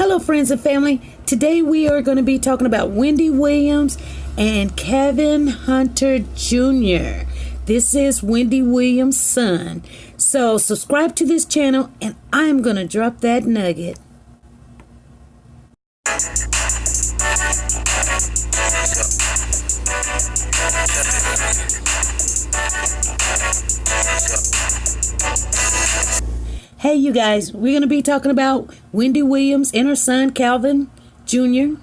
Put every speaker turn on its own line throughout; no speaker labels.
Hello, friends and family. Today we are going to be talking about Wendy Williams and Kevin Hunter Jr. This is Wendy Williams Son. So subscribe to this channel and I'm going to drop that nugget. Hey, you guys, we're going to be talking about Wendy Williams and her son, Calvin Jr.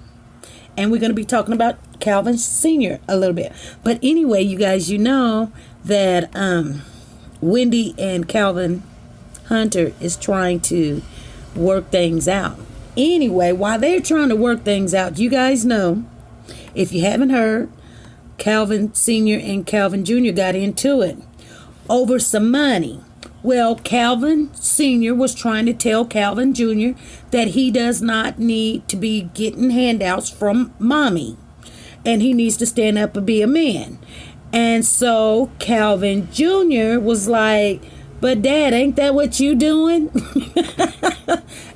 And we're going to be talking about Calvin Sr. a little bit. But anyway, you guys, you know that Wendy and Calvin Hunter is trying to work things out. Anyway, while they're trying to work things out, you guys know, if you haven't heard, Calvin Sr. and Calvin Jr. got into it over some money. Well, Calvin Sr. was trying to tell Calvin Jr. that he does not need to be getting handouts from mommy. And he needs to stand up and be a man. And so Calvin Jr. was like, but Dad, ain't that what you doing?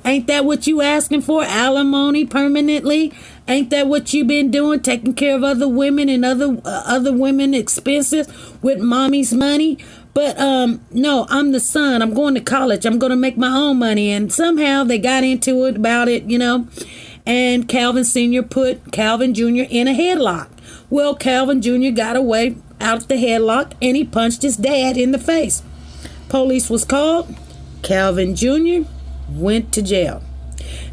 Ain't that what you asking for? Alimony permanently? Ain't that what you been doing? Taking care of other women and other women expenses with mommy's money? But no, I'm the son. I'm going to college. I'm going to make my own money. And somehow they got into it about it, you know. And Calvin Sr. put Calvin Jr. in a headlock. Well, Calvin Jr. got away out of the headlock and he punched his dad in the face. Police was called. Calvin Jr. went to jail.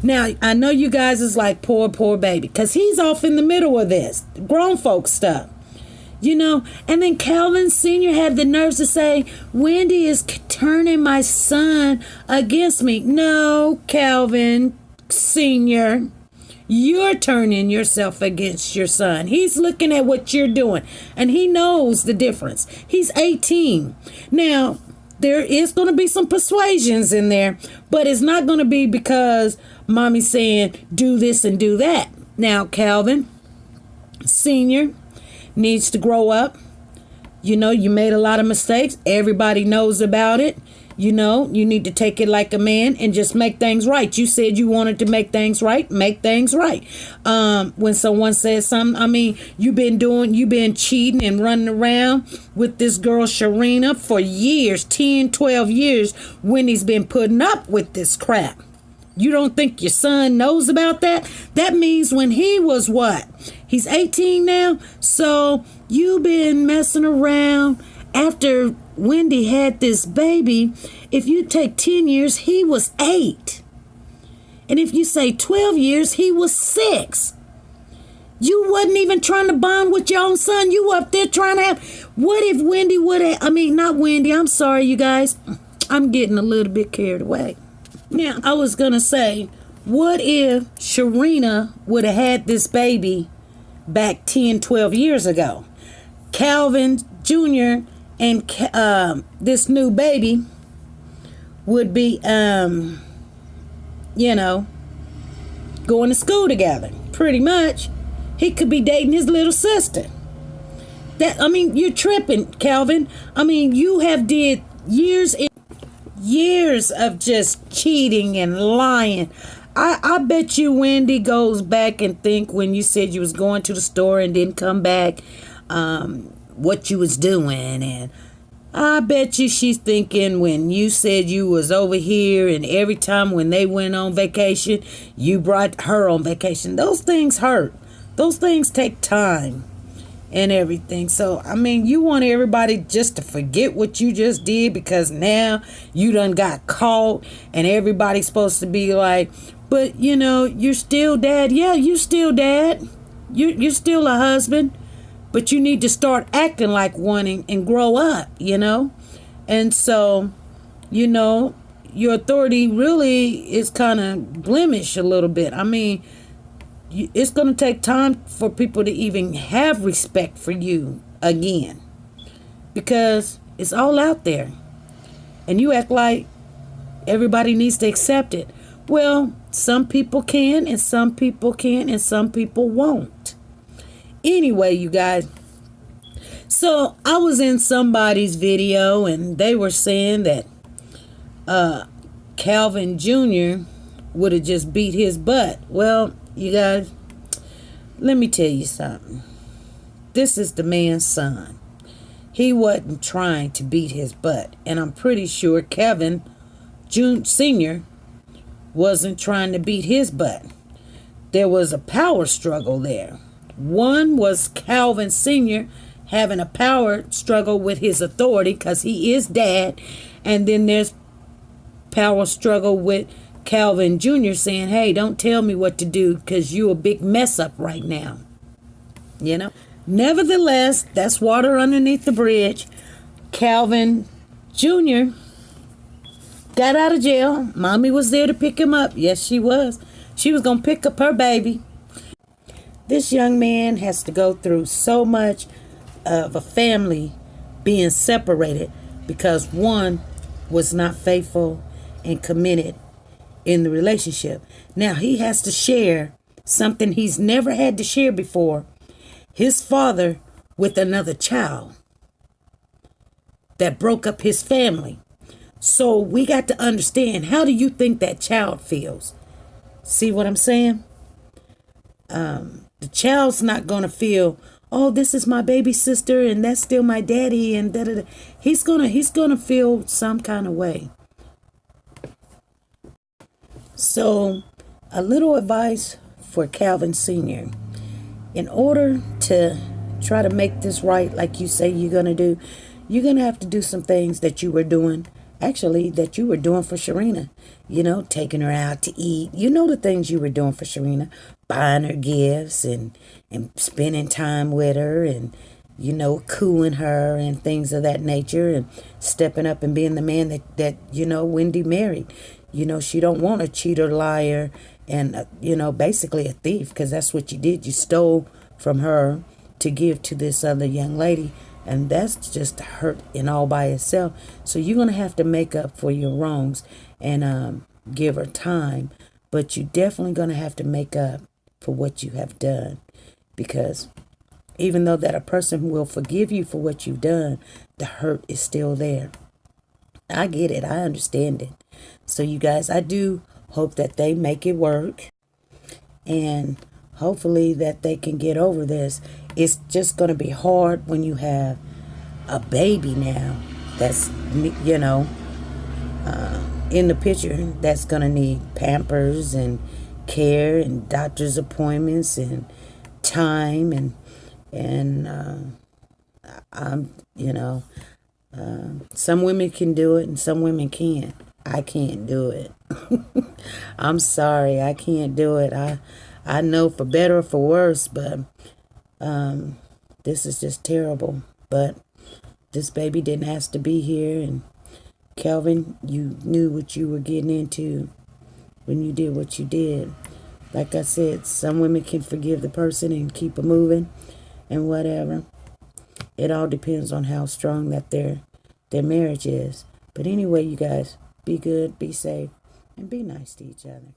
Now, I know you guys is like, poor baby, because he's off in the middle of this grown folks stuff. You know, and then Calvin Sr. had the nerves to say, Wendy is turning my son against me. No, Calvin Sr., you're turning yourself against your son. He's looking at what you're doing, and he knows the difference. He's 18. Now, there is going to be some persuasions in there, but it's not going to be because mommy's saying, do this and do that. Now, Calvin Sr. needs to grow up. You know, you made a lot of mistakes. Everybody knows about it. You know, you need to take it like a man and just make things right. You said you wanted to make things right. Make things right. When someone says something, I mean, you've been cheating and running around with this girl Sharina for years, 10, 12 years, when he's been putting up with this crap. You don't think your son knows about that? That means when he was what? He's 18 now. So you've been messing around after Wendy had this baby. If you take 10 years, he was 8. And if you say 12 years, he was 6. You wasn't even trying to bond with your own son. You up there trying to have... What if Wendy would have... I mean, not Wendy. I'm sorry, you guys. I'm getting a little bit carried away. Now, I was going to say, what if Sharina would have had this baby back 10, 12 years ago? Calvin Jr. and this new baby would be, you know, going to school together. Pretty much. He could be dating his little sister. I mean, you're tripping, Calvin. I mean, you have did years of just cheating and lying. I bet you Wendy goes back and think when you said you was going to the store and didn't come back, what you was doing. And I bet you she's thinking when you said you was over here and every time when they went on vacation, you brought her on vacation. Those things hurt. Those things take time and everything. So, I mean, you want everybody just to forget what you just did because now you done got caught and everybody's supposed to be like, but, you know, you're still dad. Yeah, you're still dad. You're still a husband. But you need to start acting like one and grow up, you know. And so, you know, your authority really is kind of blemished a little bit. I mean, it's going to take time for people to even have respect for you again. Because it's all out there. And you act like everybody needs to accept it. Well, some people can and some people can and some people won't. Anyway, you guys, so I was in somebody's video and they were saying that Calvin Jr. would have just beat his butt. Well, you guys, let me tell you something. This is the man's son. He wasn't trying to beat his butt. And I'm pretty sure Kevin Sr. wasn't trying to beat his butt. There was a power struggle there. One was Calvin Sr. having a power struggle with his authority because he is dad. And then there's power struggle with Calvin Jr. saying, hey, don't tell me what to do because you're a big mess up right now. You know? Nevertheless, that's water underneath the bridge. Calvin Jr. got out of jail. Mommy was there to pick him up. Yes, she was. She was going to pick up her baby. This young man has to go through so much of a family being separated because one was not faithful and committed in the relationship. Now he has to share something he's never had to share before. His father with another child that broke up his family. So we got to understand, how do you think that child feels? See what I'm saying? The child's not going to feel, oh, this is my baby sister and that's still my daddy and da da da. He's gonna feel some kind of way. So, a little advice for Calvin Sr. In order to try to make this right, like you say you're going to do, you're going to have to do some things that you were doing, actually, that you were doing for Sharina. You know, taking her out to eat. You know the things you were doing for Sharina. Buying her gifts and spending time with her and, you know, cooing her and things of that nature and stepping up and being the man that you know, Wendy married. You know, she don't want a cheater, liar, and, you know, basically a thief, because that's what you did. You stole from her to give to this other young lady, and that's just hurt in all by itself. So you're going to have to make up for your wrongs and give her time, but you're definitely going to have to make up for what you have done, because even though that a person will forgive you for what you've done, the hurt is still there. I get it. I understand it. So you guys, I do hope that they make it work and hopefully that they can get over this. It's just going to be hard when you have a baby now that's, you know, in the picture that's going to need Pampers and care and doctor's appointments and time and you know, some women can do it and some women can't. I can't do it. I'm sorry, I can't do it. I know for better or for worse, but this is just terrible. But this baby didn't ask to be here, and Calvin, you knew what you were getting into when you did what you did. Like I said, some women can forgive the person and keep it moving and whatever. It all depends on how strong that their marriage is. But anyway, you guys, be good, be safe, and be nice to each other.